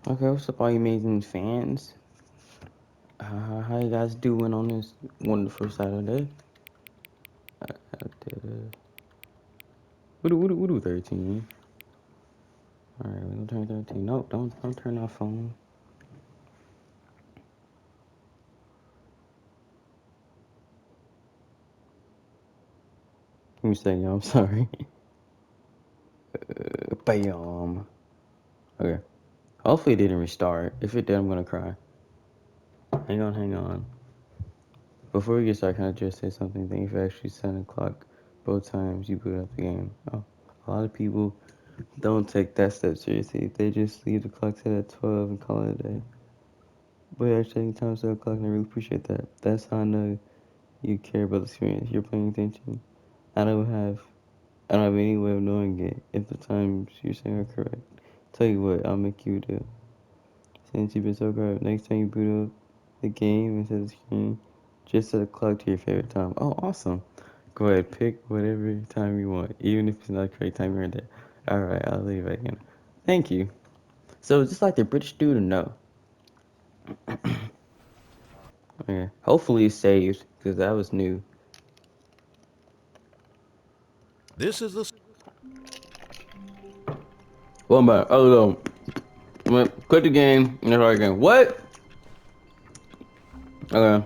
Okay, what's up, all you amazing fans? How you guys doing on this wonderful Saturday? What do 13? Alright, we'll turn 13. No, don't turn off phone. Let me say, I'm sorry. Bam. Okay. Hopefully it didn't restart. If it did, I'm gonna cry. Hang on. Before we get started, can I just say something? Thank you for actually setting the clock both times you boot up the game. Oh, a lot of people don't take that step seriously. They just leave the clock set at 12 and call it a day. But actually taking time to set the clock, and I really appreciate that. That's how I know you care about the experience. You're paying attention. I don't have I don't have any way of knowing it if the times you're saying are correct. Tell you what, I'll make you do. Since you've been so great, next time you boot up the game and set the screen, just set a clock to your favorite time. Oh, awesome. Go ahead, pick whatever time you want, even if it's not the correct time you're in there. Alright, I'll leave it again. Thank you. So, just like the British student, no. Okay. Hopefully it's saved, because that was new. This is the One back. Oh, no. Quit the game and start again. What? Okay.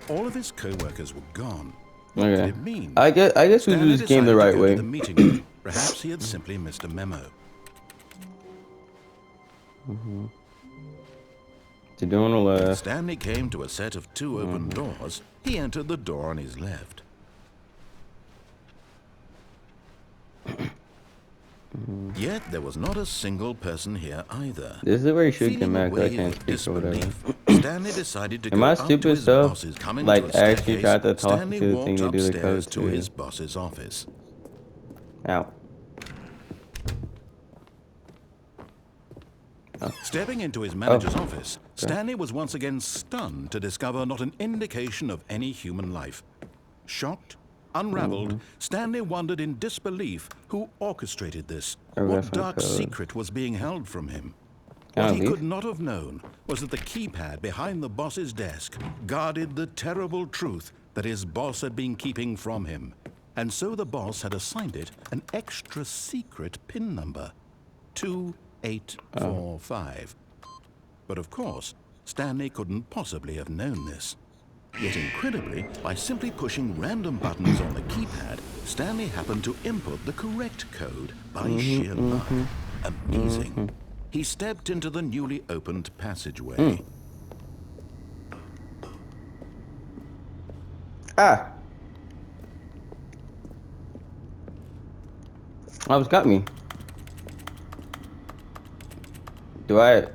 all of his co-workers were gone. What could Okay. it mean? I guess we do Stanley this game the decided to right go to way. the meeting room. Perhaps he had simply missed a memo. To do on the When left. Stanley came to a set of two open doors, he entered the door on his left. Yet there was not a single person here either. This is where you should get Feeling a mad because I wave can't of speak or whatever. disbelief, Stanley decided to And go my up to stupid his stuff, boss's. Coming to like, a actually staircase, tried to talk Stanley to the thing walked to do the upstairs code to too. his boss's office. Ow. Stepping into his manager's office, Okay. Stanley was once again stunned to discover not an indication of any human life. Shocked, unraveled, Stanley wondered in disbelief who orchestrated this. There we go What from the dark code. secret was being held from him? Can What I he leave? could not have known was that the keypad behind the boss's desk guarded the terrible truth that his boss had been keeping from him. And so the boss had assigned it an extra secret PIN number, 2845. But of course, Stanley couldn't possibly have known this. Yet incredibly, by simply pushing random buttons on the keypad, Stanley happened to input the correct code by sheer luck. Amazing. He stepped into the newly opened passageway. Ah! Almost got me. Do I?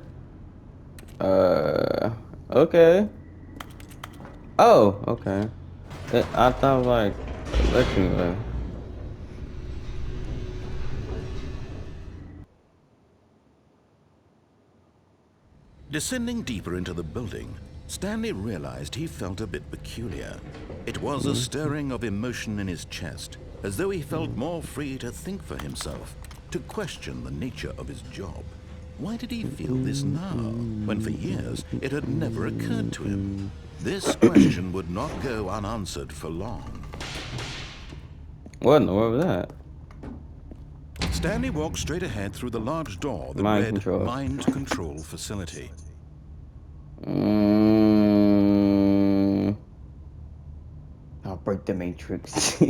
Okay. Oh, okay. I thought like, electric. Descending deeper into the building, Stanley realized he felt a bit peculiar. It was a stirring of emotion in his chest, as though he felt more free to think for himself, to question the nature of his job. Why did he feel this now, when for years it had never occurred to him? This question would not go unanswered for long. What in the world was that? Stanley walked straight ahead through the large door that Mind read control. Mind Control Facility. I'll break the matrix.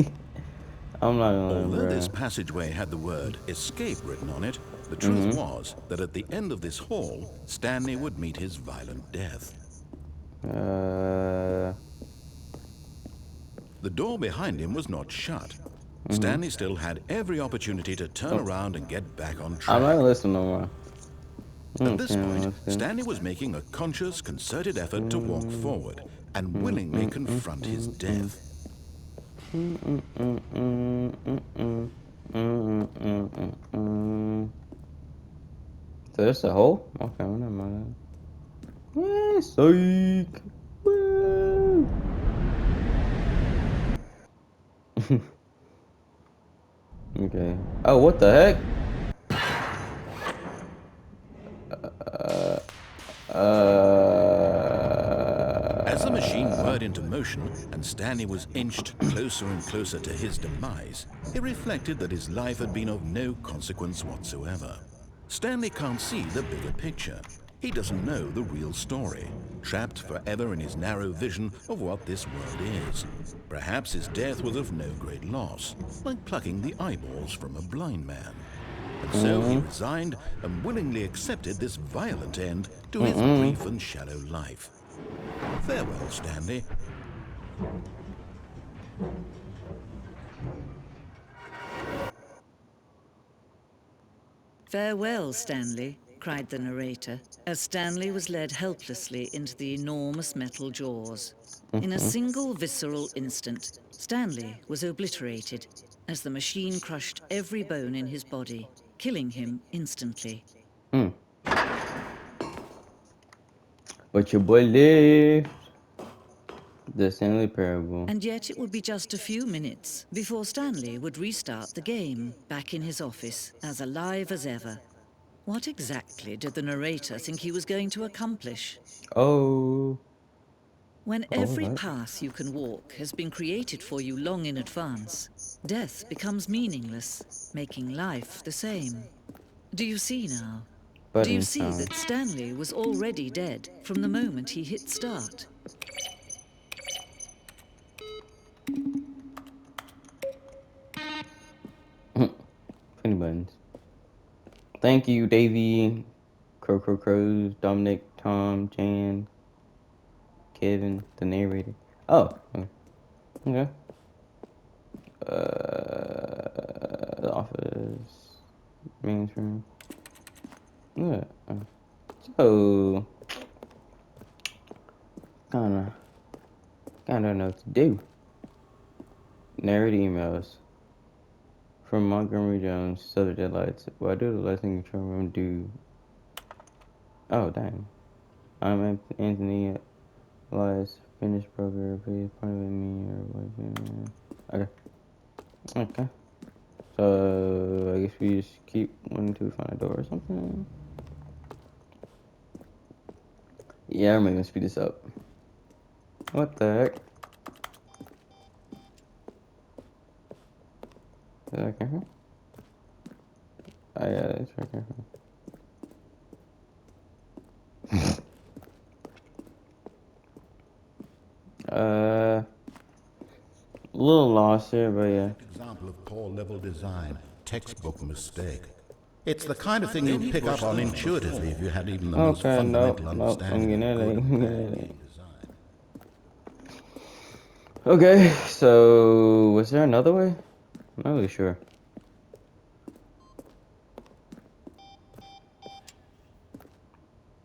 I'm not gonna Although bro. this passageway had the word escape written on it, the truth was that at the end of this hall, Stanley would meet his violent death. The door behind him was not shut. Stanley still had every opportunity to turn around and get back on I'm not track. gonna listen no more. At this point, Listen. Stanley was making a conscious, concerted effort to walk forward and willingly confront his death. So that's a hole? Okay, well, never mind that. Psych! Woo! Okay. Oh, what the heck? blurred into motion and Stanley was inched closer and closer to his demise, he reflected that his life had been of no consequence whatsoever. Stanley can't see the bigger picture. He doesn't know the real story, trapped forever in his narrow vision of what this world is. Perhaps his death was of no great loss, like plucking the eyeballs from a blind man. And so he resigned and willingly accepted this violent end to his brief and shallow life. Farewell, Stanley. "Farewell, Stanley," cried the narrator, as Stanley was led helplessly into the enormous metal jaws. In a single visceral instant, Stanley was obliterated as the machine crushed every bone in his body, killing him instantly. But your boy lived. The Stanley Parable. And yet it would be just a few minutes before Stanley would restart the game, back in his office, as alive as ever. What exactly did the narrator think he was going to accomplish? Oh. When every what? path you can walk has been created for you long in advance, death becomes meaningless, making life the same. Do you see now? Do you Button see sound. that Stanley was already dead from the moment he hit start? Funny buttons. Thank you, Davey, Crows, Dominic, Tom, Jan, Kevin, the narrator. Oh, okay. The office, mainstream. Yeah. So, kinda don't know what to do. Narrate emails. From Montgomery Jones, Southern Deadlights. Why do the lights in control room do? Oh, dang. I'm Anthony Elias. Finished broker. Please point with me or what? Okay. Okay. So, I guess we just keep wanting to find a door or something. Yeah, I'm gonna speed this up. What the heck? Is that camera? Oh, yeah, that's right camera. A little lost here, but yeah. Example of poor level design, textbook mistake. It's the kind of thing you'd pick up on intuitively if you had even the most Okay, fundamental nope, I'm understanding getting of good it. and bad game design. Okay, so was there another way? I'm not really sure.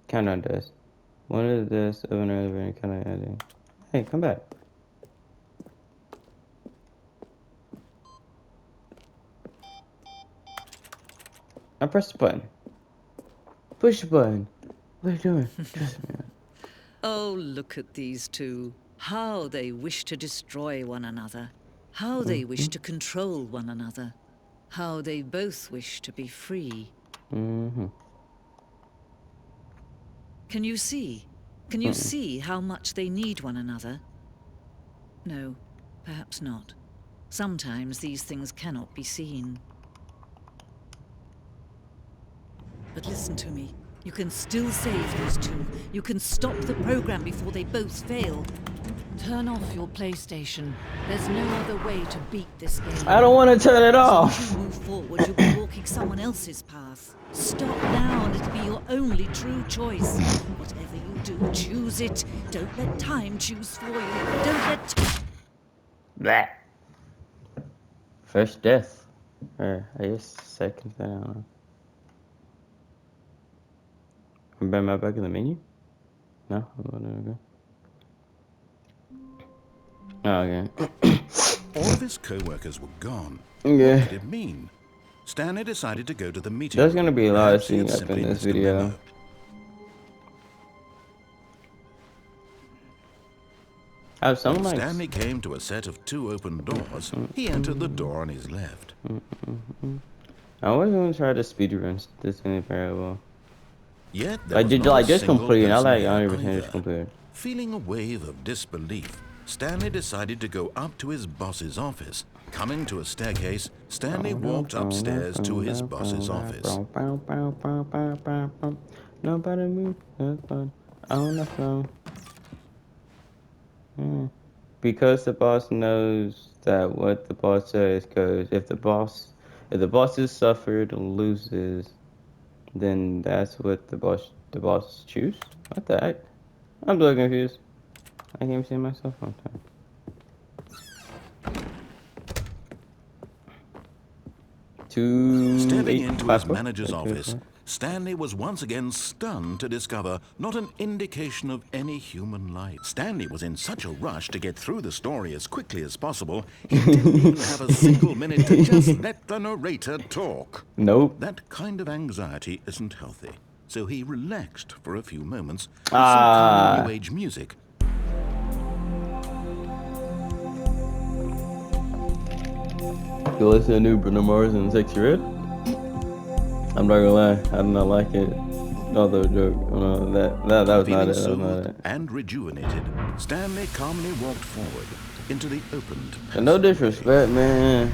Countdown does. One of this of an earlier countdown ending. Hey, come back. I pressed the button. Push the button. What are you doing? Trust me. Oh, look at these two. How they wish to destroy one another. How they wish to control one another. How they both wish to be free. Can you see? Can you see how much they need one another? No, perhaps not. Sometimes these things cannot be seen. But listen to me. You can still save these two. You can stop the program before they both fail. Turn off your PlayStation. There's no other way to beat this game. I don't want to turn it So off. as you move forward, you'll be walking someone else's path. Stop now and it'll be your only true choice. Whatever you do, choose it. Don't let time choose for you. Don't let... Blah. First death. Or I guess second, I don't know. Am I back in the menu? No? Okay. Oh, okay. All of his co-workers were gone. Okay. What could it mean? Stanley decided to go to the meeting There's room. gonna be a lot of Perhaps he had seeing up in simply this missed a video. memo. Have some When like Stanley came to a set of 2 open doors, he entered the door on his left. I was gonna try to speedrun this Stanley Parable. Yet there I was did not like a just single complete, not person like here 100% either. just complete. Feeling a wave of disbelief, Stanley decided to go up to his boss's office. Coming to a staircase, Stanley walked upstairs to his boss's office. Nobody move on the phone. Because the boss knows that what the boss says goes. If the boss is suffered and loses, then that's what the boss choose. What the heck? I'm so confused. I can't even see myself on time. Stepping into his manager's office, Stanley was once again stunned to discover not an indication of any human life. Stanley was in such a rush to get through the story as quickly as possible, he didn't even have a single minute to just let the narrator talk. Nope. That kind of anxiety isn't healthy, so he relaxed for a few moments with some calming New Age music. You listen to new Bruno Mars and Sexy Red? I'm not gonna lie, I do not like it. No, the joke. No, that was not it. That was not it. And rejuvenated, Stanley calmly walked forward into the opened. No disrespect, man.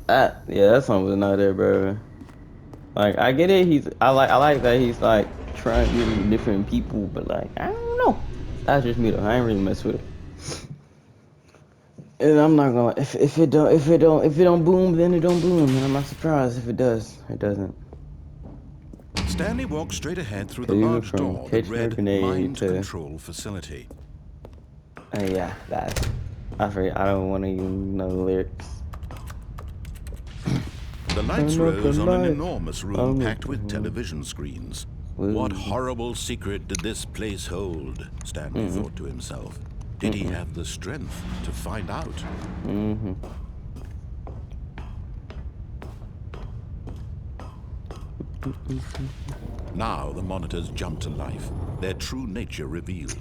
Yeah, that song was not there, bro. Like, I get it. I like that he's like trying to meet different people, but like, I don't know. That's just me though. I ain't really mess with it. And I'm not gonna. If it don't boom, then it don't boom. And I'm not surprised if it does. It doesn't. Stanley walked straight ahead through the large door that read Mind Control Facility. Yeah, that's. I forget. I don't want to even know the lyrics. The lights rose on an enormous room packed with television screens. What horrible secret did this place hold? Stanley thought to himself. Did he have the strength to find out? Now the monitors jumped to life, their true nature revealed.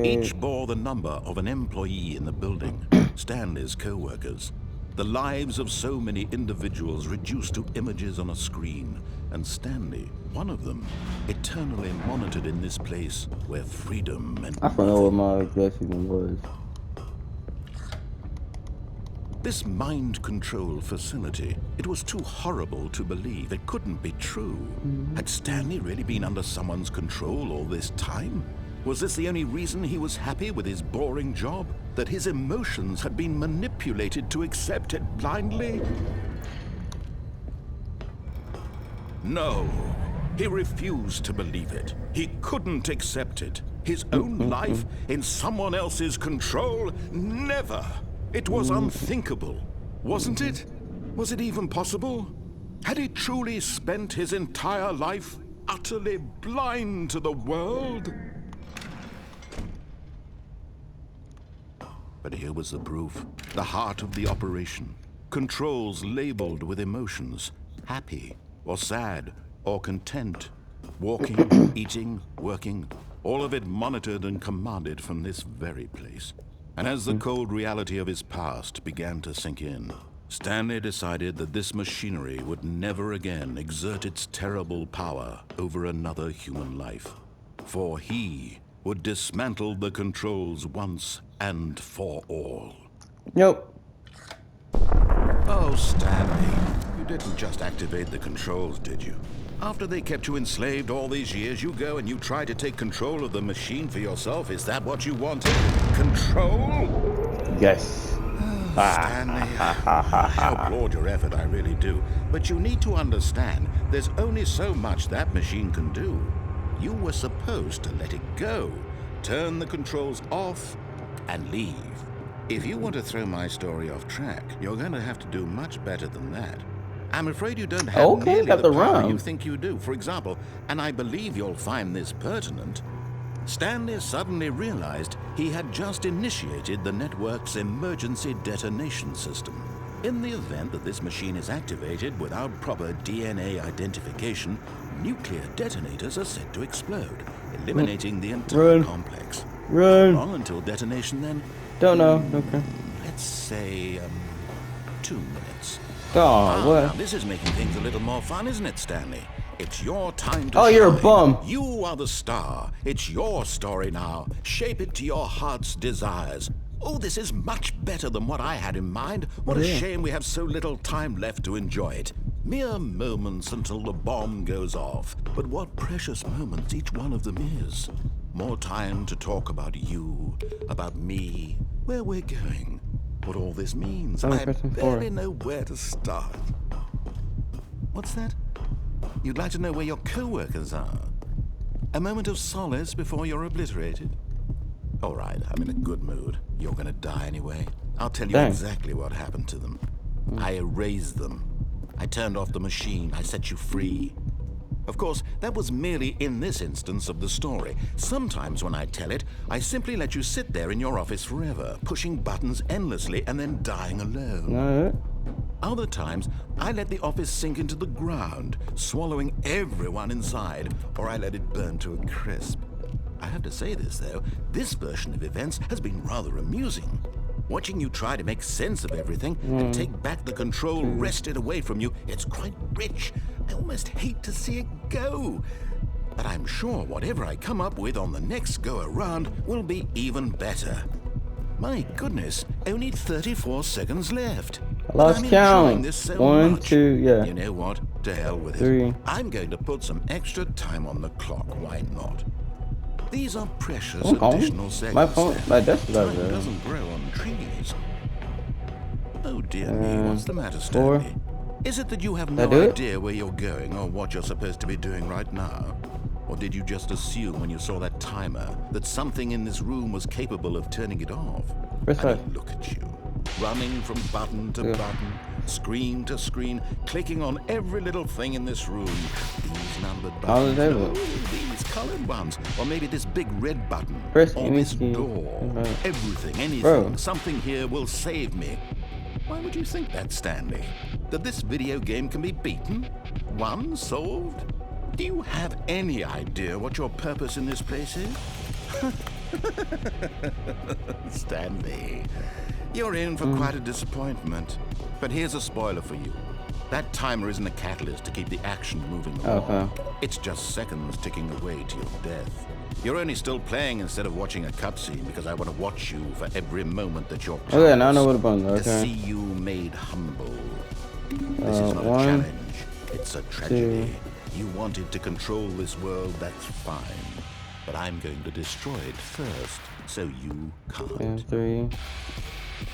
Each bore the number of an employee in the building, Stanley's co-workers. The lives of so many individuals reduced to images on a screen, and Stanley, one of them, eternally monitored in this place where freedom and I don't know what my guess even was. This mind control facility, it was too horrible to believe. It couldn't be true. Had Stanley really been under someone's control all this time? Was this the only reason he was happy with his boring job? That his emotions had been manipulated to accept it blindly? No, he refused to believe it. He couldn't accept it. His own life in someone else's control? Never! It was unthinkable, wasn't it? Was it even possible? Had he truly spent his entire life utterly blind to the world? But here was the proof, the heart of the operation. Controls labeled with emotions, happy or sad or content. Walking, eating, working, all of it monitored and commanded from this very place. And as the cold reality of his past began to sink in, Stanley decided that this machinery would never again exert its terrible power over another human life. For he would dismantle the controls once and for all. Nope. Oh, Stanley, you didn't just activate the controls, did you? After they kept you enslaved all these years, you go and you try to take control of the machine for yourself. Is that what you wanted? Control? Yes. Stanley, I applaud your effort, I really do. But you need to understand, there's only so much that machine can do. You were supposed to let it go, turn the controls off, and leave. If you want to throw my story off track, you're going to have to do much better than that. I'm afraid you don't have nearly the power you think you do. For example, and I believe you'll find this pertinent, Stanley suddenly realized he had just initiated the network's emergency detonation system. In the event that this machine is activated without proper DNA identification, nuclear detonators are set to explode, eliminating the entire complex. Run. How long until detonation then? Don't know. Okay. Let's say 2 minutes. Oh, what? Now this is making things a little more fun, isn't it, Stanley? It's your time to shine. You're a bum. You are the star. It's your story now. Shape it to your heart's desires. Oh, this is much better than what I had in mind. What a shame we have so little time left to enjoy it. Mere moments until the bomb goes off. But what precious moments each one of them is. More time to talk about you, about me, where we're going, what all this means. I barely know where to start. What's that? You'd like to know where your co-workers are? A moment of solace before you're obliterated? All right, I'm in a good mood. You're gonna die anyway. I'll tell you exactly what happened to them. I erased them. I turned off the machine. I set you free. Of course, that was merely in this instance of the story. Sometimes when I tell it, I simply let you sit there in your office forever, pushing buttons endlessly and then dying alone. Other times, I let the office sink into the ground, swallowing everyone inside, or I let it burn to a crisp. I have to say this, though, this version of events has been rather amusing. Watching you try to make sense of everything and take back the control wrested away from you, it's quite rich. I almost hate to see it go. But I'm sure whatever I come up with on the next go-around will be even better. My goodness, only 34 seconds left. I lost count. This so 1, much. 2, yeah. You know what? To hell with 3. it. I'm going to put some extra time on the clock. Why not? These are precious additional seconds. My phone, my desk Time doesn't grow on trees. Oh dear me, what's the matter, Stanley? Is it that you have no idea where you're going or what you're supposed to be doing right now? Or did you just assume when you saw that timer that something in this room was capable of turning it off? I mean, look at you, running from button to button, screen to screen, clicking on every little thing in this room. These numbered buttons, no, these colored ones, or maybe this big red button, or this door. Everything, anything, something here will save me. Why would you think that, Stanley? That this video game can be beaten? Won? Solved? Do you have any idea what your purpose in this place is? Stanley, you're in for quite a disappointment. But here's a spoiler for you. That timer isn't a catalyst to keep the action moving along. It's just seconds ticking away to your death. You're only still playing instead of watching a cutscene because I want to watch you for every moment that you're playing. Okay, now I know what about To see you made humble. This is not a challenge. It's a tragedy. You wanted to control this world, that's fine. But I'm going to destroy it first, so you can't. 3.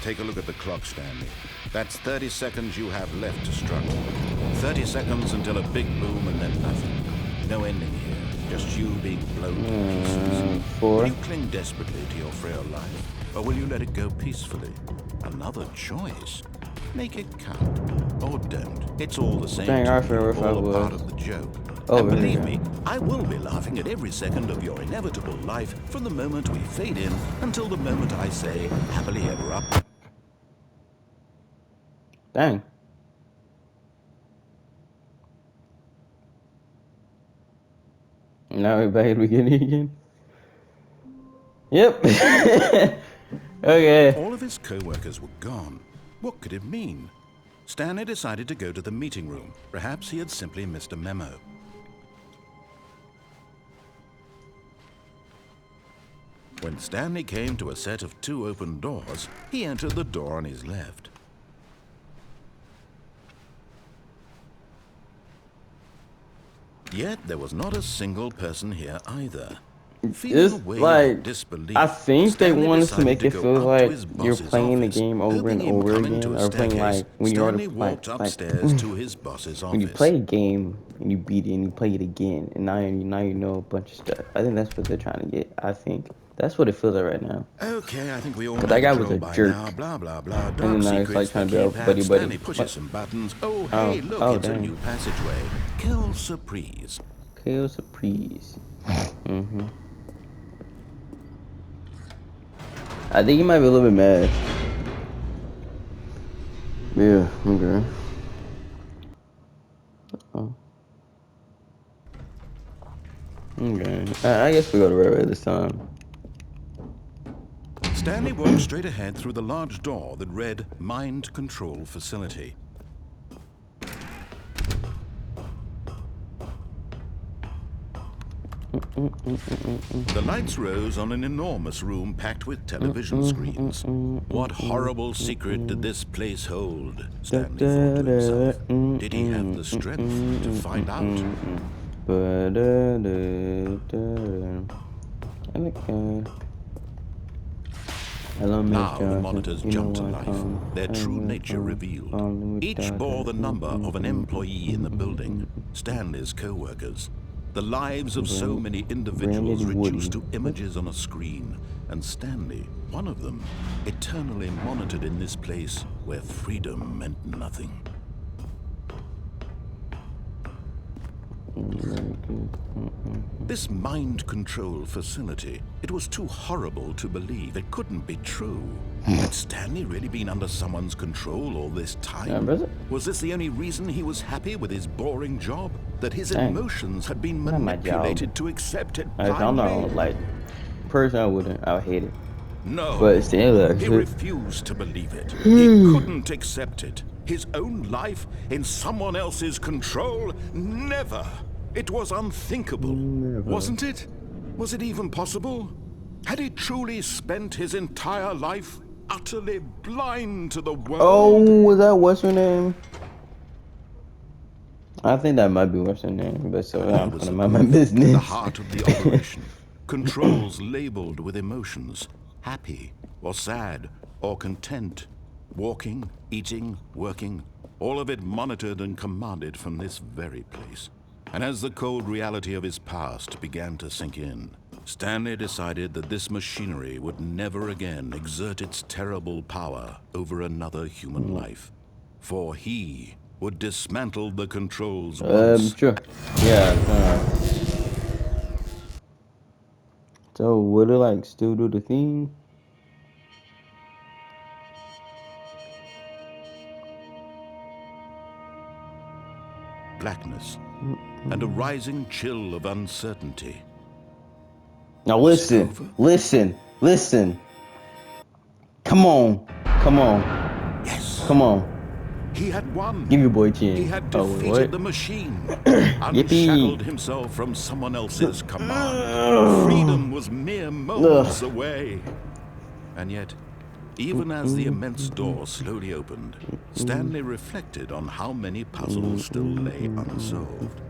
Take a look at the clock, Stanley. That's 30 seconds you have left to struggle. 30 seconds until a big boom and then nothing. No ending here, just you being blown to pieces. 4. Will you cling desperately to your frail life, or will you let it go peacefully? Another choice. Make it count, or don't. It's all the same. Dang, I feel if I all a was. part of the joke. Oh, And believe me, I will be laughing at every second of your inevitable life from the moment we fade in until the moment I say, happily ever up. Dang. Now we're back at the beginning again. Yep. Okay. All of his co-workers were gone. What could it mean? Stanley decided to go to the meeting room. Perhaps he had simply missed a memo. When Stanley came to a set of 2 open doors, he entered the door on his left. Yet there was not a single person here either. It's like, I think they wanted to make it feel like you're playing the game over and over again, or playing like when you're when you play a game and you beat it and you play it again, and now you know a bunch of stuff. I think that's what they're trying to get. I think that's what it feels like right now. Okay, I think we all know that guy was a jerk. now, blah blah blah. And then now it's like trying to be all buddy. Stanley pushes some buttons. Oh, hey, look, it's a new passageway. Quelle surprise. Quelle surprise. I think he might be a little bit mad. Yeah, okay. Okay. I guess we go to right this time. Stanley walked straight ahead through the large door that read Mind Control Facility. The lights rose on an enormous room packed with television screens. What horrible secret did this place hold? Stanley thought to himself. Did he have the strength to find out? Hello, Miss Now the Johnson. monitors You know jumped to why I life, come? their true nature revealed. Each bore the number of an employee in the building, Stanley's co-workers. The lives of so many individuals Brandon Woody. reduced to images on a screen, and Stanley, one of them, eternally monitored in this place where freedom meant nothing. This mind control facility, it was too horrible to believe. It couldn't be true. Had Stanley really been under someone's control all this time? brother. Was this the only reason he was happy with his boring job? That his Dang. emotions had been Not my manipulated to accept it I don't know, blindly? like, personally, I wouldn't. I would hate it. No, But still, he refused to believe it. He couldn't accept it. His own life in someone else's control? Never. It was unthinkable, wasn't it? Was it even possible? Had he truly spent his entire life utterly blind to the world? oh, was that what's her name? I think that might be what's her name, but so I'm Was gonna a mind my groove, business. the heart of the operation. Controls labeled with emotions, happy or sad or content. Walking, eating, working, all of it monitored and commanded from this very place. And as the cold reality of his past began to sink in, Stanley decided that this machinery would never again exert its terrible power over another human life. For he would dismantle the controls once. Sure. Yeah. So would it like still do the theme? Blackness and a rising chill of uncertainty. Now Was it over? listen. Come on. Yes, Come on. he had won. Give your boy a chin. He had Oh, defeated what? the machine, Yippee. unshackled himself from someone else's command. Freedom was mere moments away. And yet, even as the immense door slowly opened, Stanley reflected on how many puzzles still lay unsolved.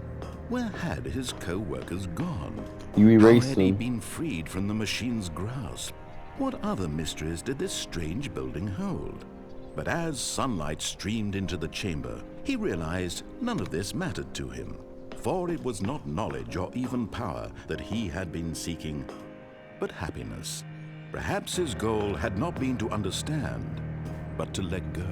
Where had his co-workers gone? You How erased had he them. been freed from the machine's grasp? What other mysteries did this strange building hold? But as sunlight streamed into the chamber, he realized none of this mattered to him, for it was not knowledge or even power that he had been seeking, but happiness. Perhaps his goal had not been to understand, but to let go.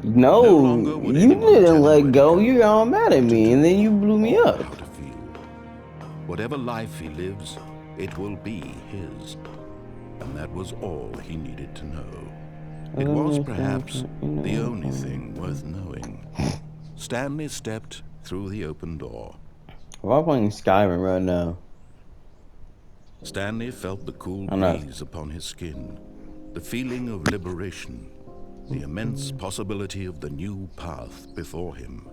No No, longer would you anyone tell didn't him let where to go. go, You're all mad at me, and then you blew me or up. how to feel. Whatever life he lives, it will be his. And that was all he needed to know. It was perhaps the only thing worth knowing. Stanley stepped through the open door. We're playing Skyrim right now. Stanley felt the cool I'm not. breeze upon his skin, the feeling of liberation, the immense possibility of the new path before him.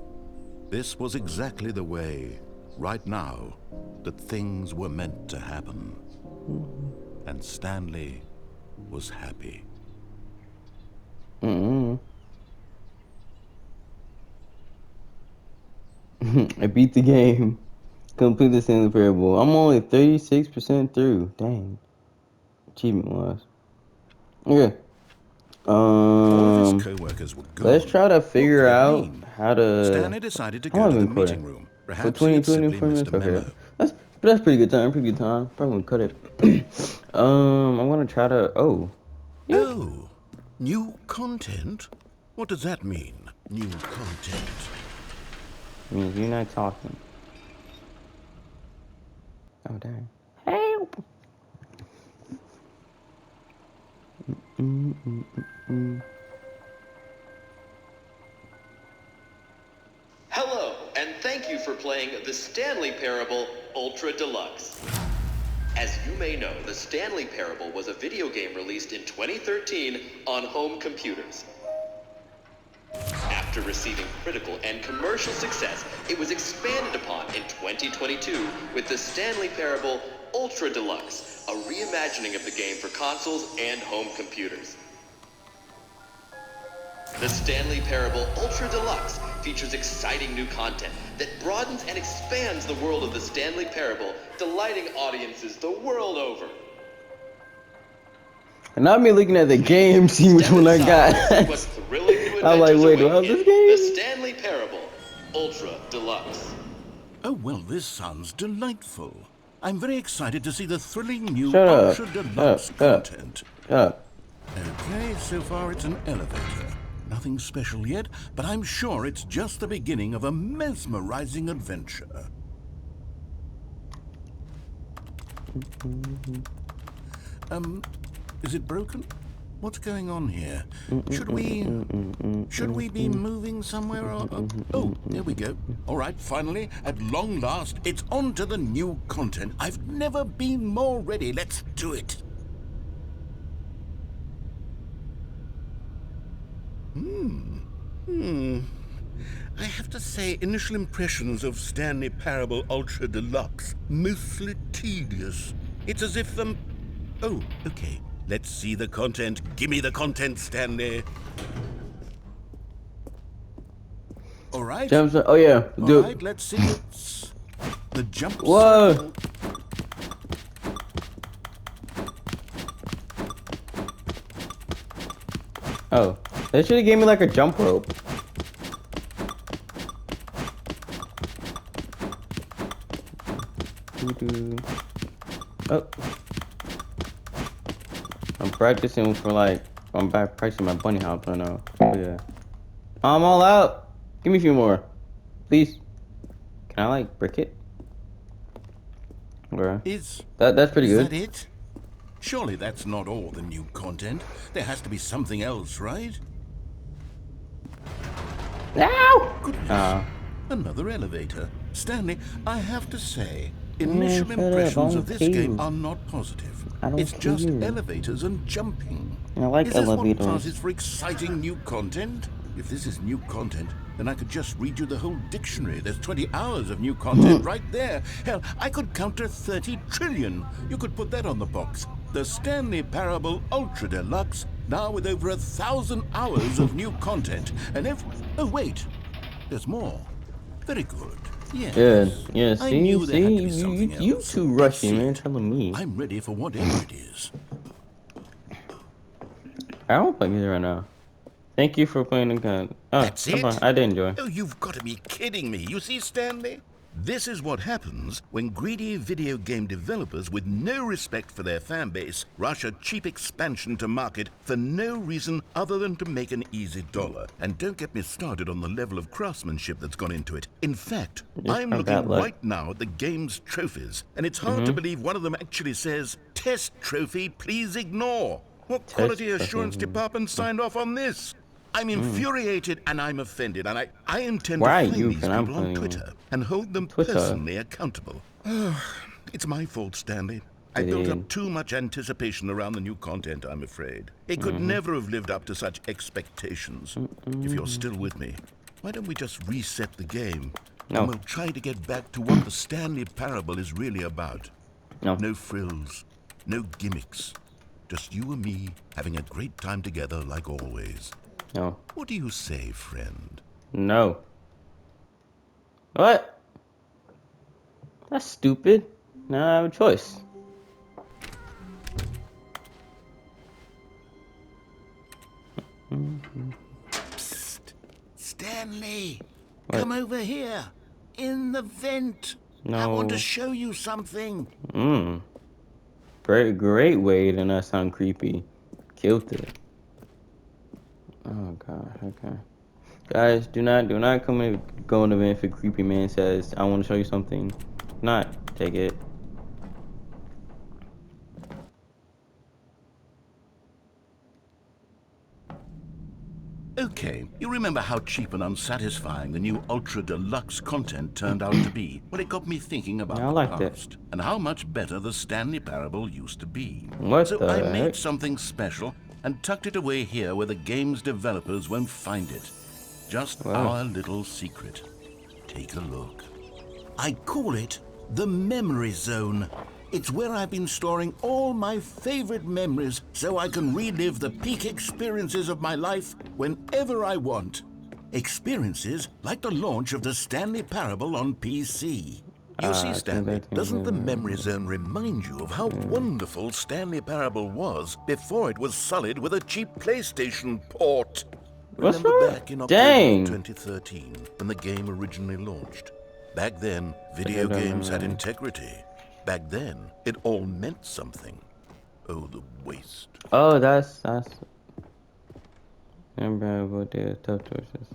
This was exactly the way, right now, that things were meant to happen. And Stanley was happy. I beat the game. Complete the Stanley Parable. I'm only 36% through. Dang. Achievement wise. Okay. All of his co-workers were gone. Let's try to figure What could it out mean? how to. Stanley decided to How long go to have the we been meeting recording? room. For Perhaps he had 24 simply missed a minutes? memo. Okay. That's pretty good time. Pretty good time. Probably gonna cut it. I'm gonna try to. Oh. Yeah. Oh, new content? What does that mean, new content? Means you're not talking. Oh, dang. Help! Hello, and thank you for playing the Stanley Parable Ultra Deluxe. As you may know, the Stanley Parable was a video game released in 2013 on home computers. After After receiving critical and commercial success, it was expanded upon in 2022 with the Stanley Parable Ultra Deluxe, a reimagining of the game for consoles and home computers. The Stanley Parable Ultra Deluxe features exciting new content that broadens and expands the world of the Stanley Parable, delighting audiences the world over. And not me looking at the game, seeing which one I got. What's thrilling new I'm like, adventures wait, do I have await this in game? The Stanley Parable Ultra Deluxe. Oh, well, this sounds delightful. I'm very excited to see the thrilling new Shut up. Ultra Deluxe Shut up. content. Yeah. Okay, so far it's an elevator. Nothing special yet, but I'm sure it's just the beginning of a mesmerizing adventure. Is it broken? What's going on here? Should we be moving somewhere? Oh, there we go. All right, finally, at long last, it's on to the new content. I've never been more ready. Let's do it. I have to say, initial impressions of Stanley Parable Ultra Deluxe, mostly tedious. It's as if Oh, okay. Let's see the content. Give me the content, Stanley. All right. Jump. Oh yeah. All right, let's see. It's the jump. Whoa. circle. Oh, they should have gave me like a jump rope. Oh. I'm practicing for like, I'm back practicing my bunny hop right now. Oh yeah. I'm all out. Give me a few more. Please. Can I like brick it? Okay. That's pretty Is good. that it? Surely that's not all the new content. There has to be something else, right? Ow! Another elevator. Stanley, I have to say, initial shut up, impressions I of this don't game care. are not positive. I don't It's just care. elevators and jumping. I like Is this what elevators. passes for exciting new content? If this is new content, then I could just read you the whole dictionary. There's 20 hours of new content right there. Hell, I could counter 30 trillion. You could put that on the box. The Stanley Parable Ultra Deluxe, now with over 1,000 hours of new content. And if... Oh, wait. There's more. Very good. Yes. Good. Yeah, I see, knew there had to be see, something you else. too Let's rushing, see man, it. telling me. I'm ready for whatever it is. I don't play music right now. Thank you for playing the gun. Oh, That's it? I did enjoy. Oh, you've got to be kidding me. You see, Stanley? This is what happens when greedy video game developers with no respect for their fan base rush a cheap expansion to market for no reason other than to make an easy dollar. And don't get me started on the level of craftsmanship that's gone into it. In fact, I'm from bad looking luck. right now at the game's trophies, and it's hard to believe one of them actually says, "Test trophy, please ignore." What quality trophy. assurance department signed off on this? I'm infuriated and I'm offended, and I intend Why to are find you these and I'm people on playing Twitter and hold them Twitter? personally accountable. It's my fault, Stanley. I built up Dude. too much anticipation around the new content, I'm afraid. It could never have lived up to such expectations. If you're still with me, why don't we just reset the game? No. And we'll try to get back to what the Stanley Parable is really about. No. No frills, no gimmicks. Just you and me having a great time together like always. No. What do you say, friend? No. What? That's stupid. Now I have a choice. Psst. Stanley, What? come over here. In the vent. I want to No. show you something. Great way to not sound creepy. Killed it. Oh god, okay. Guys, do not come and go in the van if a creepy man says, I want to show you something. Not take it. Okay, you remember how cheap and unsatisfying the new Ultra Deluxe content turned out to be? Well, it got me thinking about Yeah, I the liked it. past and how much better the Stanley Parable used to be. What So the I heck? made something special and tucked it away here where the game's developers won't find it. Just Wow. our little secret. Take a look. I call it the memory zone. It's where I've been storing all my favorite memories so I can relive the peak experiences of my life whenever I want. Experiences like the launch of the Stanley Parable on PC. You see, Stanley, doesn't the memory zone remind you of how wonderful Stanley Parable was before it was sullied with a cheap PlayStation port? What's Remember wrong? back in October Dang. 2013 when the game originally launched? Back then, video games had integrity. Back then, it all meant something. Oh, the waste. Oh, that's. Remember about the tough choices.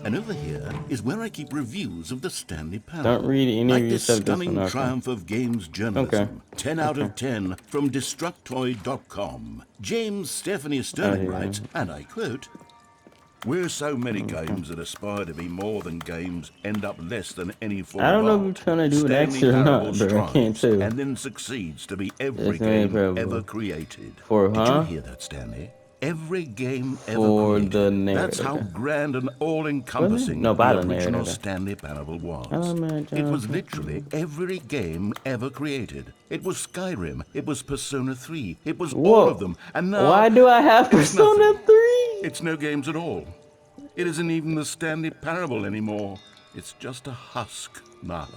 And over here is where I keep reviews of the Stanley Parable. Don't read any like of your this stuff. stunning Okay. triumph of games journalism. 10 out of 10 from Destructoid.com. James Stephanie Sterling yeah. writes, and I quote, "Where so many games that aspire to be more than games end up less than any form I don't know of if you're art. trying to do an Stanley exit or not, Parable bro. I can't strives tell. and then succeeds to be every Stanley game Parable. ever created." For, Did huh? you hear that, Stanley? Every game ever For created. the That's how narrator. grand and all-encompassing No, by the the original narrator. Stanley Parable was. Element It was of- literally every game ever created. It was Skyrim. It was Persona 3. It was all Whoa. of them. And now Why do I have it's Persona nothing. 3? It's no games at all. It isn't even the Stanley Parable anymore. It's just a husk now.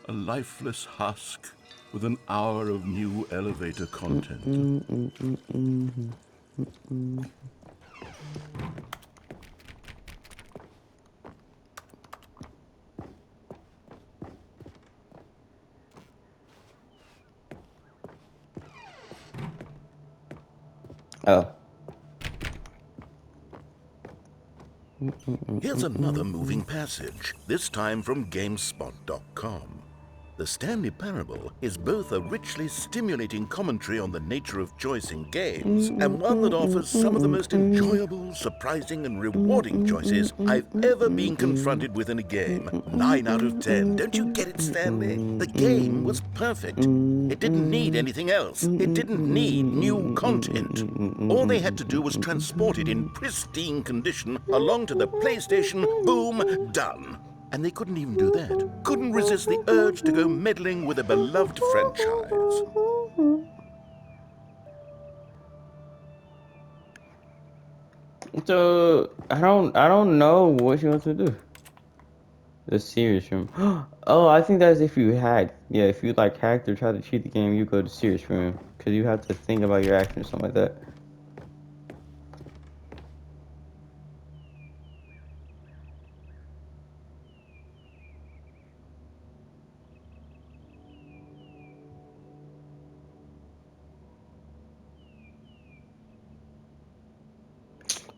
A lifeless husk with an hour of new elevator content. Oh. Here's another moving passage, this time from GameSpot.com. The Stanley Parable is both a richly stimulating commentary on the nature of choice in games and one that offers some of the most enjoyable, surprising, and rewarding choices I've ever been confronted with in a game. 9 out of 10. Don't you get it, Stanley? The game was perfect. It didn't need anything else. It didn't need new content. All they had to do was transport it in pristine condition along to the PlayStation. Boom, done. And they couldn't even do that. Couldn't resist the urge to go meddling with a beloved franchise. So I don't know what you want to do. The serious room. Oh, I think that's if you hack. Yeah, if you like hacked or try to cheat the game, you go to serious room because you have to think about your actions, something like that.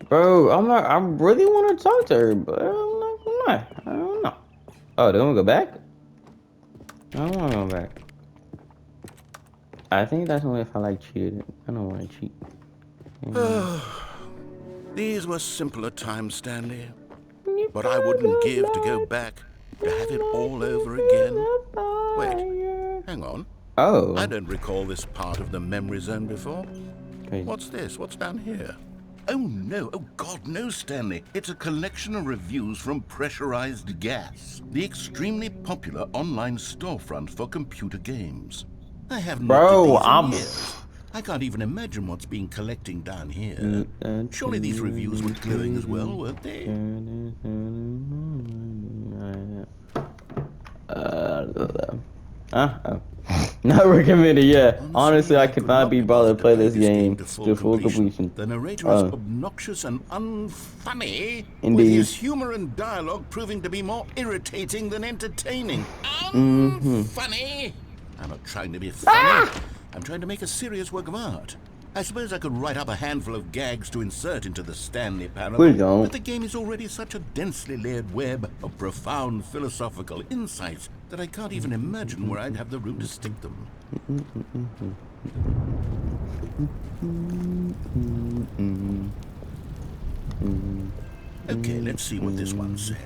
Bro, I really want to talk to her, but I'm not gonna lie. I don't know. Oh, they want to go back? I don't want to go back. I think that's only if I like cheated. I don't want to cheat. These were simpler times, Stanley. But I wouldn't give to go back to have it all over again. Wait, hang on. Oh. I don't recall this part of the memory zone before. Crazy. What's this? What's down here? Oh no, oh God, no, Stanley. It's a collection of reviews from Pressurized Gas, the extremely popular online storefront for computer games. I haven't Bro, looked at these in I'm- years. I can't even imagine what's been collecting down here. Surely these reviews were glowing as well, weren't they? Oh. Not recommended, yeah. Honestly, I could not be bothered to play this game to full completion. The narrator is obnoxious and unfunny, with Indeed. his humor and dialogue proving to be more irritating than entertaining. Unfunny! I'm not trying to be funny. I'm trying to make a serious work of art. I suppose I could write up a handful of gags to insert into the Stanley Parable, Please don't. but the game is already such a densely layered web of profound philosophical insights that I can't even imagine where I'd have the room to stick them. Okay, let's see what this one says.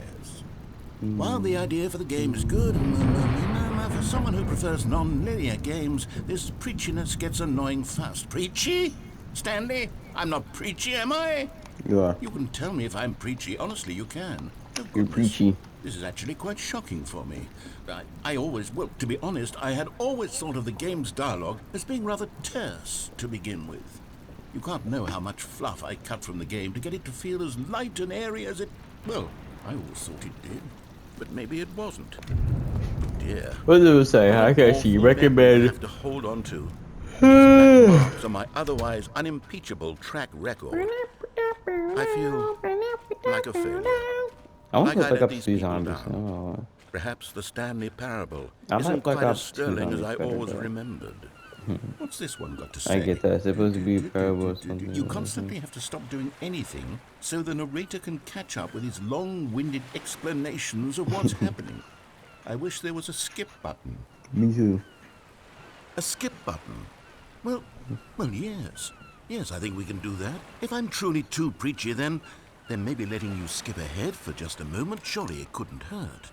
While the idea for the game is good, for someone who prefers non-linear games, this preachiness gets annoying fast. Preachy? Stanley? I'm not preachy, am I? You are. You can tell me if I'm preachy. Honestly, you can. Oh, You're goodness. preachy. This is actually quite shocking for me. I always, well, to be honest, I had always thought of the game's dialogue as being rather terse to begin with. You can't know how much fluff I cut from the game to get it to feel as light and airy as it... Well, I always thought it did. But maybe it wasn't. Oh dear. What does it say? What I an can see. awful memory to Recommend. have to hold on to. These black marks on my otherwise unimpeachable track record. I feel like a failure. I want Like to I look let up these Sea people Zombies. down. Oh, Perhaps the Stanley Parable I isn't like quite as Sea sterling as Zombies I better always though. remembered. What's this one got to say? I get that. It's supposed to be a parable or something. You constantly have to stop doing anything so the narrator can catch up with his long-winded explanations of what's happening. I wish there was a skip button. Me too. A skip button? Well, yes. Yes, I think we can do that. If I'm truly too preachy, then maybe letting you skip ahead for just a moment, surely it couldn't hurt.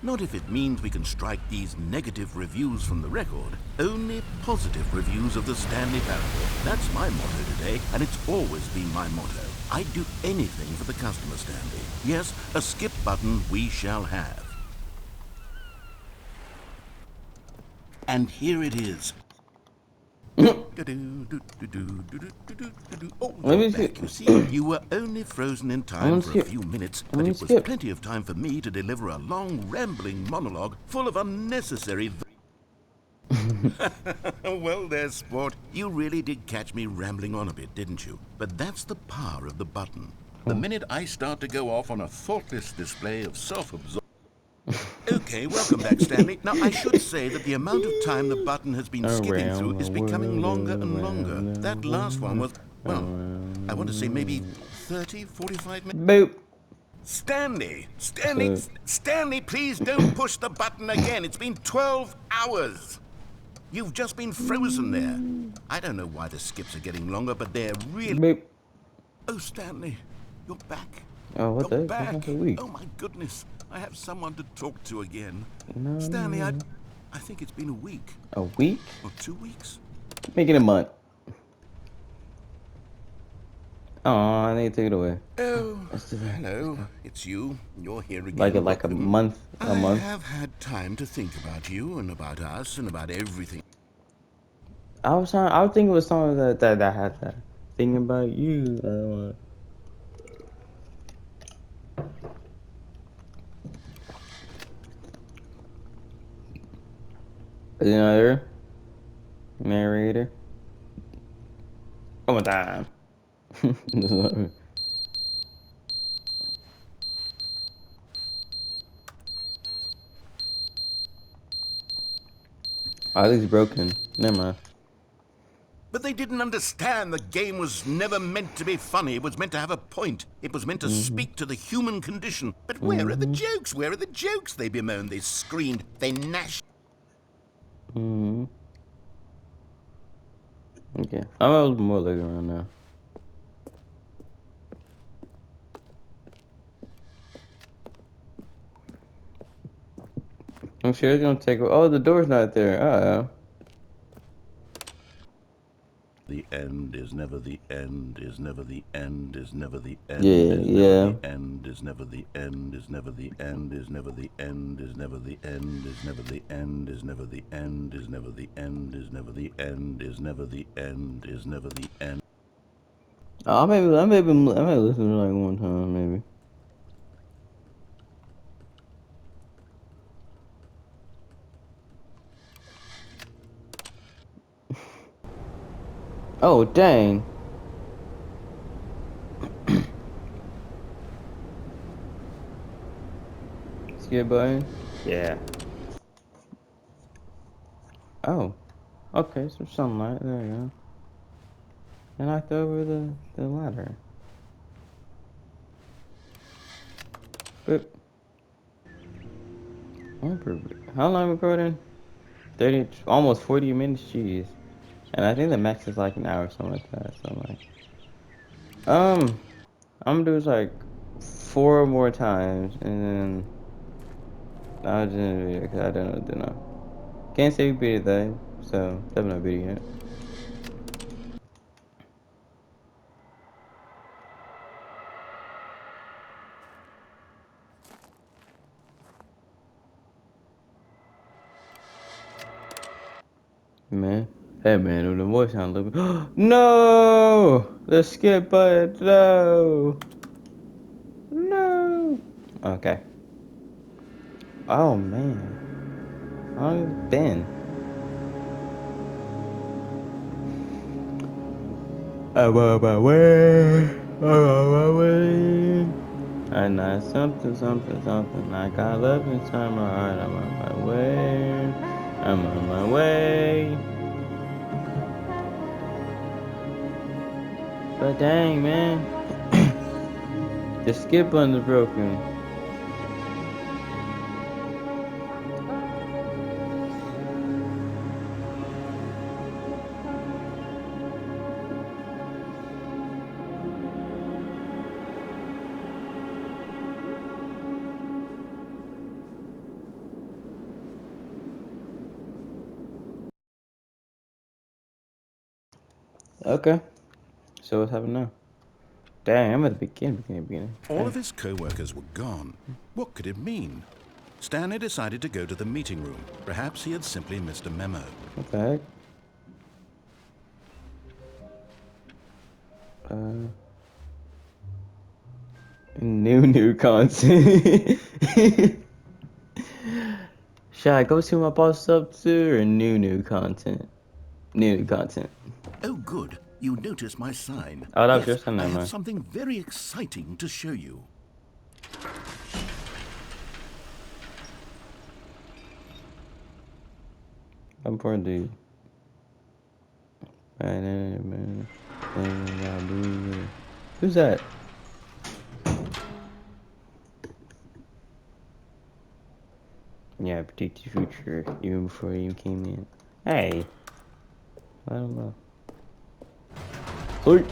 Not if it means we can strike these negative reviews from the record. Only positive reviews of the Stanley Parable. That's my motto today, and it's always been my motto. I'd do anything for the customer, Stanley. Yes, a skip button we shall have. And here it is. Oh, Let me you're see. back, you see. You were only frozen in time for a skip. few minutes, Let but me it was skip. plenty of time for me to deliver a long, rambling monologue full of unnecessary... Well, there, sport. You really did catch me rambling on a bit, didn't you? But that's the power of the button. The minute I start to go off on a thoughtless display of self-absorption... Okay, welcome back, Stanley. Now, I should say that the amount of time the button has been skipping through is becoming longer and longer. That last one was, well, I want to say maybe 30, 45 minutes. Boop. Stanley, please don't push the button again. It's been 12 hours. You've just been frozen there. I don't know why the skips are getting longer, but they're really... Boop. Oh, Stanley, you're back. Oh, what the You're heck? back. That's a week. Oh, my goodness. I have someone to talk to again. No. Stanley, I think it's been a week. A week? Or 2 weeks. Make it a month. Oh, they took it away. Oh, hello. It's you. You're here again. Like a Welcome. month. A month. I have had time to think about you and about us and about everything. I was thinking it was something that had that. Thinking about you. Is another narrator? One more time. Oh, this is broken. Never mind. But they didn't understand the game was never meant to be funny. It was meant to have a point. It was meant to speak to the human condition. But where are the jokes? Where are the jokes? They bemoaned, they screamed, they gnashed. Okay. I'm more looking around now. I'm sure it's gonna take. Oh, the door's not there. The end is never the end, is never the end, is never the end, Yeah, is yeah. never the end, is never the end, is never the end, is never the end, is never the end, is never the end, is never the end, is never the end, is never the end, is never the end, is never the end. I may listen to it like one time, maybe. Oh, dang. Skip button? Yeah. Oh. Okay, some sunlight. There you go. I knocked over the ladder. Boop. How long recording? 30, almost 40 minutes, jeez. And I think the max is like an hour or something like that. So I'm gonna do this like 4 more times, and then I'll just end the video because I don't know what to do now. Can't say we beat it though, so definitely not beating it. Man. Hey man, the voice sound a little bit. No! The skip button. No! No! Okay. Oh man. How long has it been? I'm on my way. I'm on my way. And I something, something, something. I got love inside my heart. I'm on my way. I'm on my way. But dang, man. The skip button's broken. Okay. So what's happening now? Dang, I'm at the beginning. All of his co-workers were gone. What could it mean? Stanley decided to go to the meeting room. Perhaps he had simply missed a memo. What the heck? New content. Should I go see my boss up to or new content? New content. Oh, good. You noticed my sign. Oh, that was your Yes, sign, I never have mind. something very exciting to show you. I'm poor dude. Who's that? Yeah, predict your future even before you came in. Hey, I don't know. Sweet.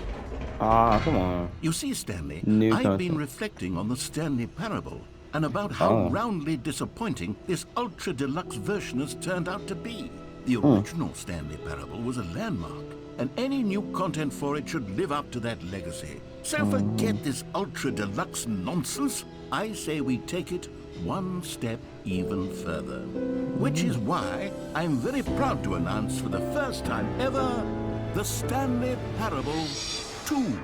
Ah, come on. You see, Stanley, New I've been content. reflecting on the Stanley Parable and about how Oh. roundly disappointing this ultra-deluxe version has turned out to be. The original Stanley Parable was a landmark, and any new content for it should live up to that legacy. So forget this ultra-deluxe nonsense. I say we take it one step even further. Which is why I'm very proud to announce for the first time ever, the Stanley Parable 2.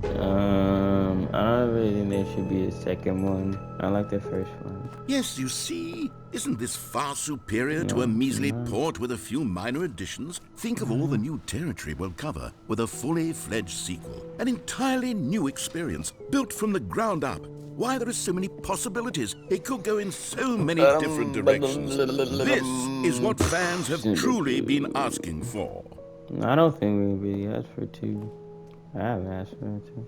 I don't really think there should be a second one. I like the first one. Yes, you see? Isn't this far superior to a measly port with a few minor additions? Think of all the new territory we'll cover with a fully fledged sequel. An entirely new experience, built from the ground up. Why, there are so many possibilities. It could go in so many different directions. This is what fans have truly been asking for. I don't think we really asked for two. I haven't asked for it too.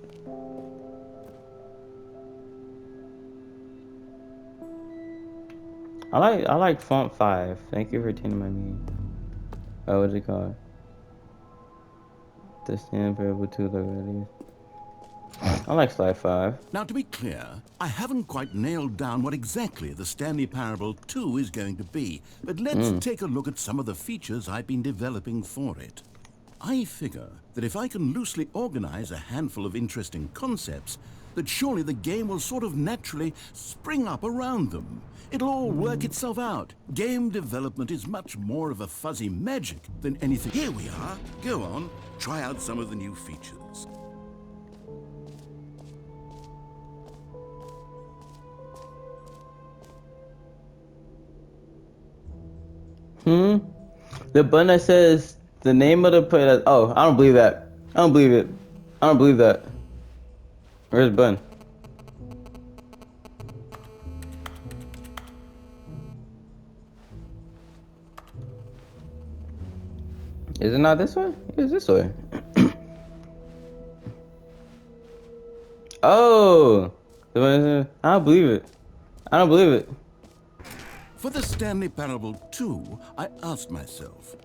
I like font 5. Thank you for attending my meeting. Oh, what's it called? The Stanley Parable 2 logo. I like slide 5. Now, to be clear, I haven't quite nailed down what exactly the Stanley Parable 2 is going to be, but let's take a look at some of the features I've been developing for it. I figure that if I can loosely organize a handful of interesting concepts, that surely the game will sort of naturally spring up around them. It'll all work itself out. Game development is much more of a fuzzy magic than anything. Here we are. Go on, try out some of the new features. The button that says the name of the player. Oh, I don't believe that. I don't believe it. I don't believe that. Where's the button? Is it not this way? It's this way. Oh! I don't believe it. I don't believe it. For the Stanley Parable 2, I asked myself,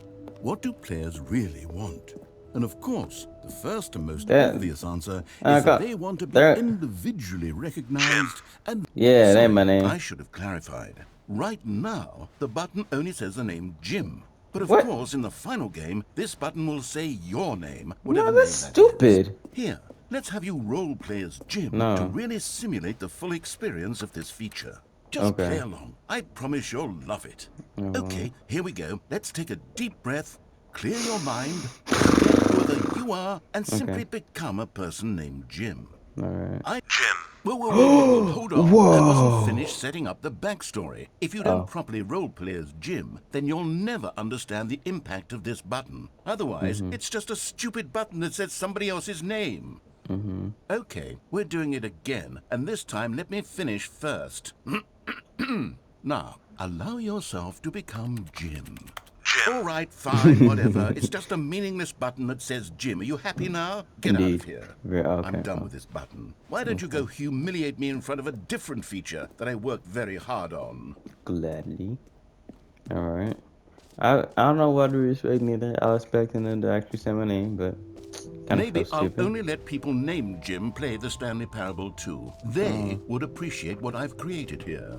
what do players really want? And of course, the first and most obvious answer is that they want to be individually recognized and... Yeah, that ain't my name. I should have clarified. Right now, the button only says the name Jim. But of course, in the final game, this button will say your name, whatever No, that's name that stupid. is. Here, let's have you role play as Jim to really simulate the full experience of this feature. Just play Okay. along. I promise you'll love it. Oh, Okay, here we go. Let's take a deep breath, clear your mind, forget whoever you are, and simply okay. become a person named Jim. All right. Jim. Whoa, hold on. I wasn't finished Whoa. setting up the backstory. If you don't Oh. properly roleplay as Jim, then you'll never understand the impact of this button. Otherwise, it's just a stupid button that says somebody else's name. Okay, we're doing it again, and this time let me finish first. Now, allow yourself to become Jim. All right, fine, whatever. It's just a meaningless button that says Jim. Are you happy now? Get out of Indeed. here. Okay. I'm done with this button. Why don't you go humiliate me in front of a different feature that I worked very hard on? Gladly. All right. I don't know what to expect neither. I was expecting them to actually say my name, but kind of Maybe felt I'll stupid. only let people named Jim play the Stanley Parable too. They would appreciate what I've created here.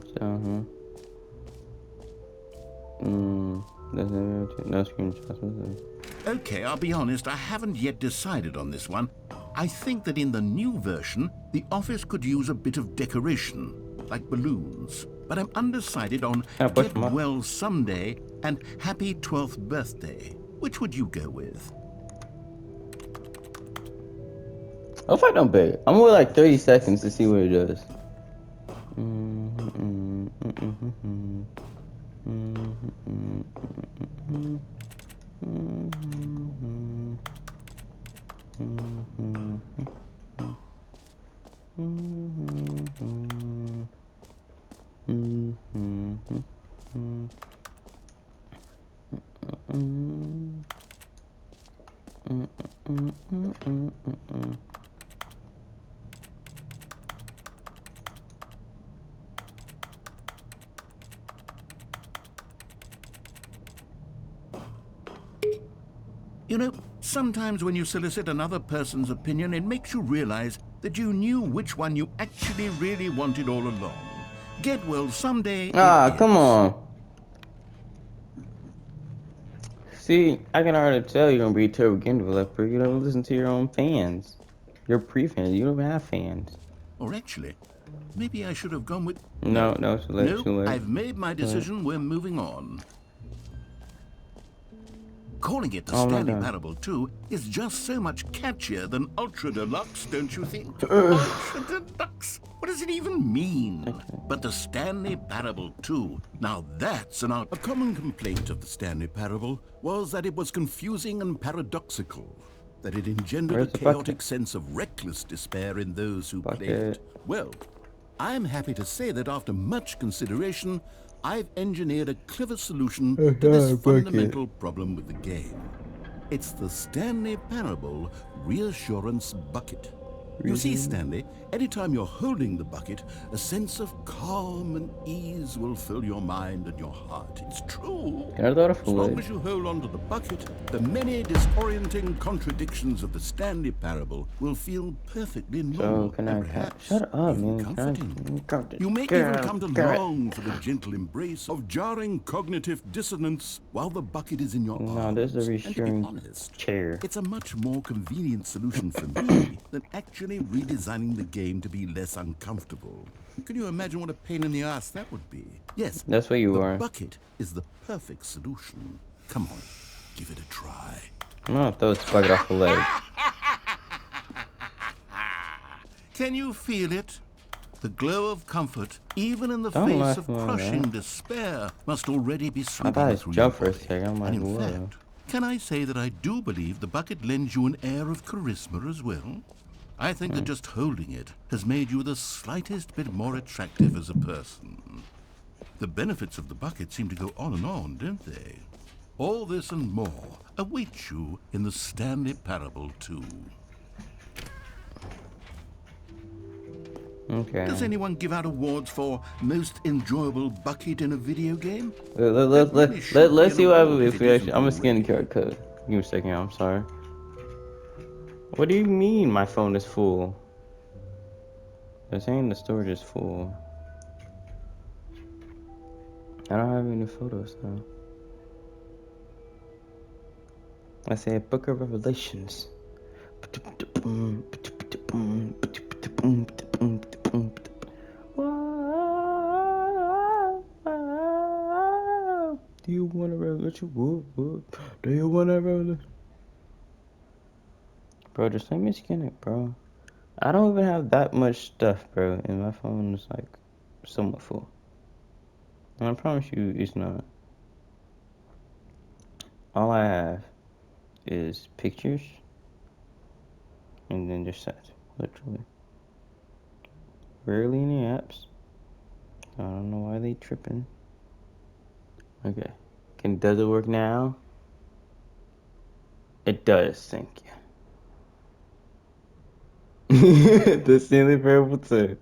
No screenshots. Okay, I'll be honest, I haven't yet decided on this one. I think that in the new version, the office could use a bit of decoration, like balloons. But I'm undecided on Yeah, push Get them up. Well Someday and Happy 12th Birthday. Which would you go with? What if I don't beg? I'm gonna wait like 30 seconds to see what it does. You know, sometimes when you solicit another person's opinion, it makes you realize that you knew which one you actually really wanted all along. Get Well Someday. Ah, it come is. on. See, I can already tell you're gonna be a terrible game developer. You don't listen to your own fans. Your pre-fans. You don't have fans. Or actually, maybe I should have gone with... No, too late, No, too late. I've made my decision. We're moving on. Calling it the Oh, I'm not Stanley done. Parable 2 is just so much catchier than Ultra Deluxe, don't you think? Ultra Deluxe? What does it even mean? But the Stanley Parable 2, now that's an art. A common complaint of the Stanley Parable was that it was confusing and paradoxical, that it engendered Where's a the chaotic bucket? sense of reckless despair in those who played it. Bucket. Well, I'm happy to say that after much consideration, I've engineered a clever solution to this fundamental problem with the game. It's the Stanley Parable Reassurance Bucket. You see, Stanley, anytime you're holding the bucket, a sense of calm and ease will fill your mind and your heart. It's true. I thought of As long it. as you hold on to the bucket, the many disorienting contradictions of the Stanley Parable will feel perfectly normal. can and I perhaps shut up, even man? comforting. You may even come to long for the gentle embrace of jarring cognitive dissonance while the bucket is in your No, arms. there's a And to be reassuring honest, chair. it's a much more convenient solution for me than actually redesigning the game to be less uncomfortable. Can you imagine what a pain in the ass that would be? Yes, That's what you the are. bucket is the perfect solution. Come on, give it a try. I'm gonna throw this bucket off the ledge. Can you feel it? The glow of comfort, even in the Don't face laugh of like crushing that. despair, must already be I sweeping thought it through your jumped for a body. second. I'm like, And in whoa. fact, can I say that I do believe the bucket lends you an air of charisma as well? I think that just holding it has made you the slightest bit more attractive as a person. The benefits of the bucket seem to go on, don't they? All this and more await you in the Stanley Parable 2. Okay. Does anyone give out awards for most enjoyable bucket in a video game? Let's see what happens if we it actually. I'm a isn't skin already. cut. Give me a second. I'm sorry. What do you mean my phone is full? They're saying the storage is full. I don't have any photos though. I say Book of Revelations. Do you want a revolution? What? Do you want a revolution? Bro, just let me skin it, bro. I don't even have that much stuff, bro, and my phone is like somewhat full. And I promise you, it's not. All I have is pictures, and then just that, literally. Rarely any apps. I don't know why they tripping. Okay. Does it work now? It does, thank you. The Stanley Parable 2.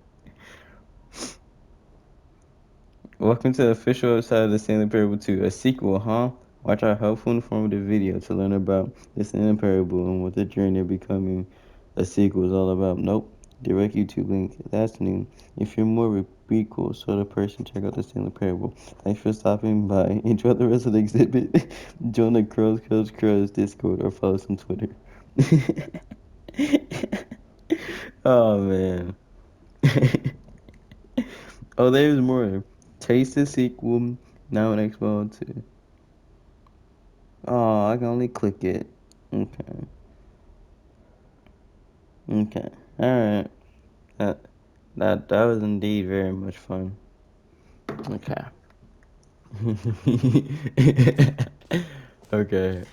Welcome to the official website of the Stanley Parable 2. A sequel, huh? Watch our helpful informative video to learn about the Stanley Parable and what the journey of becoming a sequel is all about. Nope. Direct YouTube link. That's new. If you're more of a prequel sort of person, check out the Stanley Parable. Thanks for stopping by. Enjoy the rest of the exhibit. Join the Crows Discord or follow us on Twitter. Oh, man. Oh, there's more. Taste the sequel. Now an Expo 2. Oh, I can only click it. Okay. Okay. Alright. That was indeed very much fun. Okay. Okay.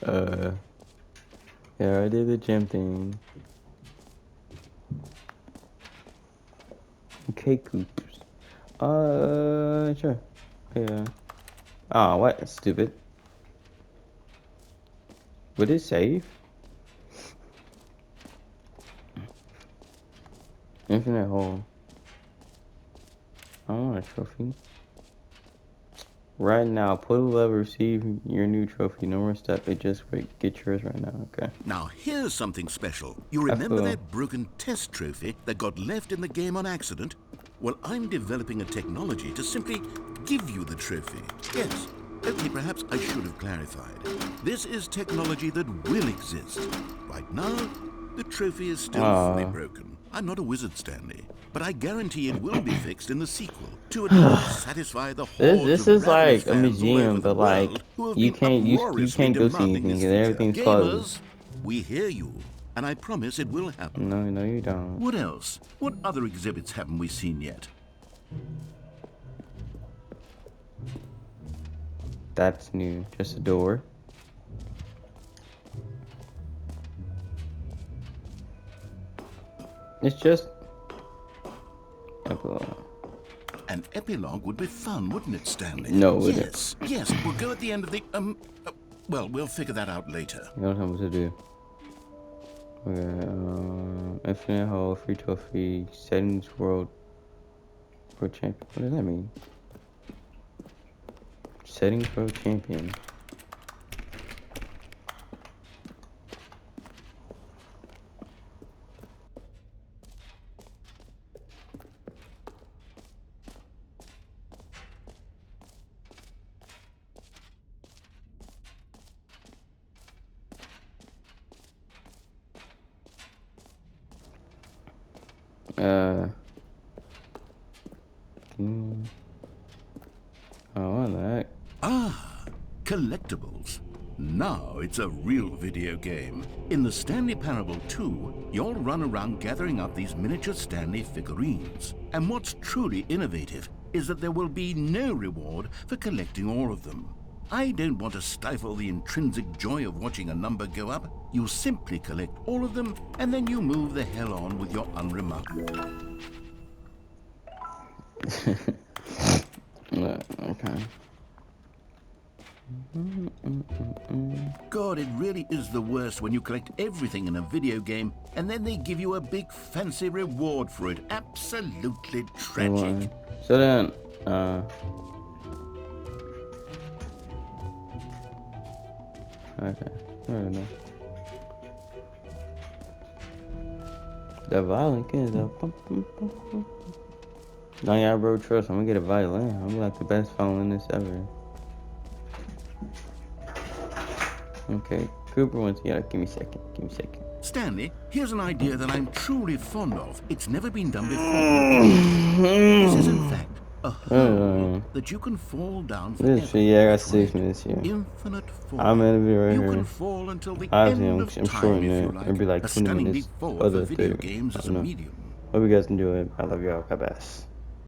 Yeah, I did the gym thing. Okay, Coopers. Sure. Yeah. Oh, what? Stupid. Would it save? Infinite hole. I want a trophy. Right now, pull the lever, receive your new trophy. No more step. It just wait. Get yours right now. Okay. Now, here's something special. You remember that broken test trophy that got left in the game on accident? Well, I'm developing a technology to simply give you the trophy. Yes. Okay, perhaps I should have clarified. This is technology that will exist. Right now, the trophy is still fully broken. I'm not a wizard, Stanley, but I guarantee it will be fixed in the sequel to at least satisfy the hordes This of is like ravenous a fans all museum, over the but like world who have you been can't uproariously go see demanding anything this and feature. everything's Gamers, closed. we hear you, and I promise it will happen. No, you don't. What else? What other exhibits haven't we seen yet? That's new. Just a door. It's just epilogue. An epilogue would be fun, wouldn't it, Stanley? No, it wouldn't. Yes, we'll go at the end of the, well, we'll figure that out later. You don't know what to do. Okay, infinite hole, free trophy, settings world champion. What does that mean? Settings world champion. Oh, what the heck? Ah, collectibles. Now it's a real video game. In the Stanley Parable 2, you'll run around gathering up these miniature Stanley figurines. And what's truly innovative is that there will be no reward for collecting all of them. I don't want to stifle the intrinsic joy of watching a number go up. You simply collect all of them, and then you move the hell on with your unremarkable. Okay. God, it really is the worst when you collect everything in a video game and then they give you a big fancy reward for it. Absolutely tragic. So then, okay, I don't know. The violin is a no, yeah, bro, trust. I'm gonna get a violin. I'm like the best violinist ever. Okay, Cooper wants to give me a second. Give me a second. Stanley, here's an idea that I'm truly fond of. It's never been done before. This is, in fact, A hole that you can fall down forever. This yeah, I got That's 6 right. minutes here. Infinite I'm falling. in the video right You here. can fall until the Obviously, end I'm of time, shorting if you it. like. It'll be like A 20 stunning leap minutes forward for for the video thing. games I as don't a know. medium. Hope you guys enjoy it. I love y'all. God bless.